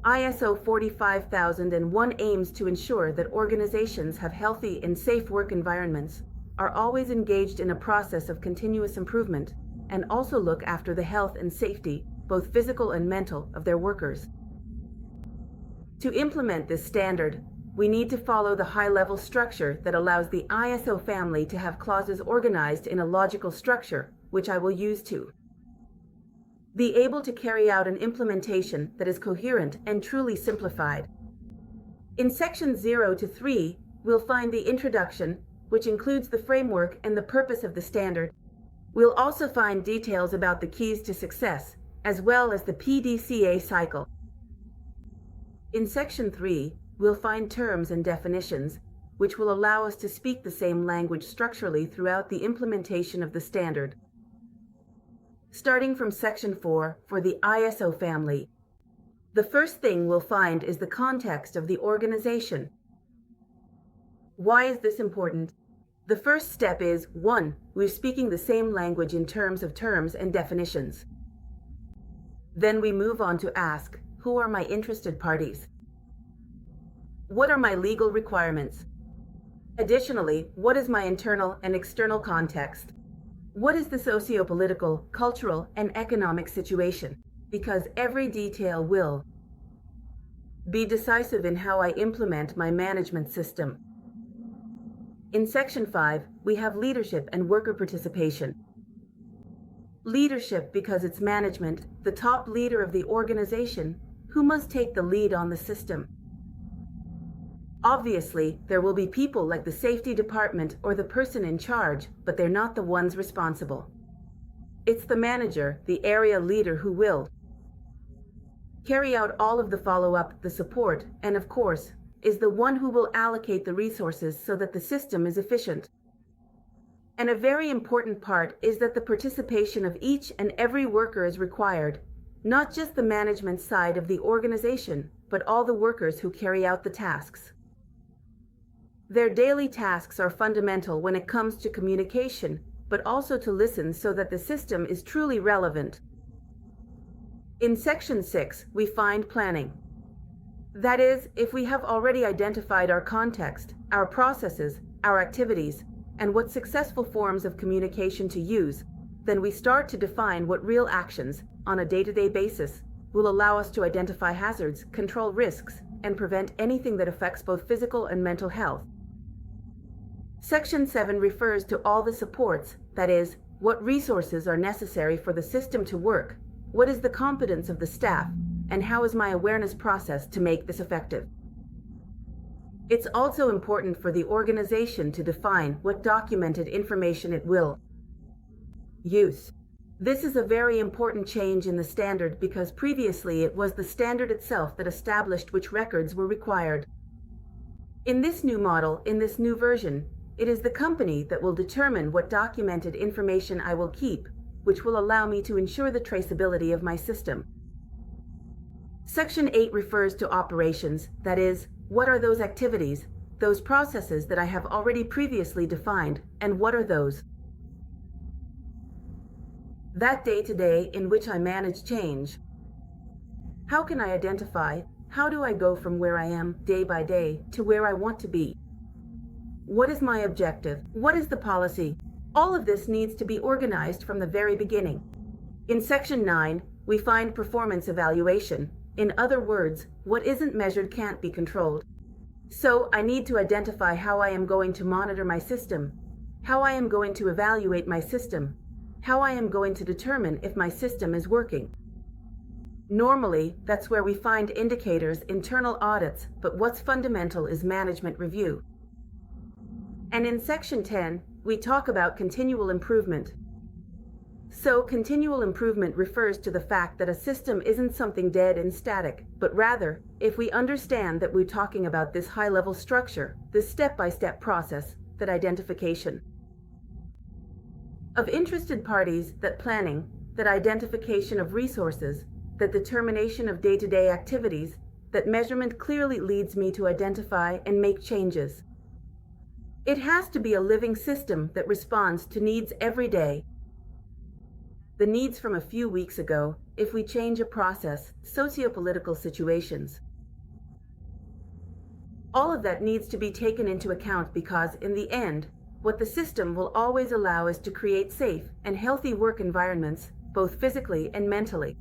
ISO 45001 aims to ensure that organizations have healthy and safe work environments, are always engaged in a process of continuous improvement, and also look after the health and safety, both physical and mental, of their workers. To implement this standard, we need to follow the high-level structure that allows the ISO family to have clauses organized in a logical structure, which I will use to be able to carry out an implementation that is coherent and truly simplified. In sections 0 to 3, we'll find the introduction, which includes the framework and the purpose of the standard. We'll also find details about the keys to success, as well as the PDCA cycle. In section 3, we'll find terms and definitions, which will allow us to speak the same language structurally throughout the implementation of the standard. Starting from section 4 for the ISO family, the first thing we'll find is the context of the organization. Why is this important? The first step is, 1, we're speaking the same language in terms of terms and definitions. Then we move on to ask, who are my interested parties? What are my legal requirements? Additionally, what is my internal and external context? What is the socio-political, cultural, and economic situation? Because every detail will be decisive in how I implement my management system. In section 5, we have leadership and worker participation. Leadership because it's management, the top leader of the organization, who must take the lead on the system. Obviously, there will be people like the safety department or the person in charge, but they're not the ones responsible. It's the manager, the area leader, who will carry out all of the follow-up, the support, and of course, is the one who will allocate the resources so that the system is efficient. And a very important part is that the participation of each and every worker is required, not just the management side of the organization, but all the workers who carry out the tasks. Their daily tasks are fundamental when it comes to communication, but also to listen so that the system is truly relevant. In section 6, we find planning. That is, if we have already identified our context, our processes, our activities, and what successful forms of communication to use, then we start to define what real actions, on a day-to-day basis, will allow us to identify hazards, control risks, and prevent anything that affects both physical and mental health. Section 7 refers to all the supports, that is, what resources are necessary for the system to work, what is the competence of the staff, and how is my awareness process to make this effective. It's also important for the organization to define what documented information it will use. This is a very important change in the standard because previously it was the standard itself that established which records were required. In this new model, in this new version, it is the company that will determine what documented information I will keep, which will allow me to ensure the traceability of my system. Section 8 refers to operations, that is, what are those activities, those processes that I have already previously defined, and what are those? That day-to-day in which I manage change. How can I identify, how do I go from where I am day by day to where I want to be? What is my objective? What is the policy? All of this needs to be organized from the very beginning. In section 9, we find performance evaluation. In other words, what isn't measured can't be controlled. So I need to identify how I am going to monitor my system, how I am going to evaluate my system, how I am going to determine if my system is working. Normally, that's where we find indicators, internal audits, but what's fundamental is management review. And in section 10, we talk about continual improvement. So continual improvement refers to the fact that a system isn't something dead and static, but rather, if we understand that we're talking about this high-level structure, this step-by-step process, that identification of interested parties, that planning, that identification of resources, that determination of day-to-day activities, that measurement clearly leads me to identify and make changes. It has to be a living system that responds to needs every day. the needs from a few weeks ago, if we change a process, sociopolitical situations. All of that needs to be taken into account because, in the end, what the system will always allow is to create safe and healthy work environments, both physically and mentally.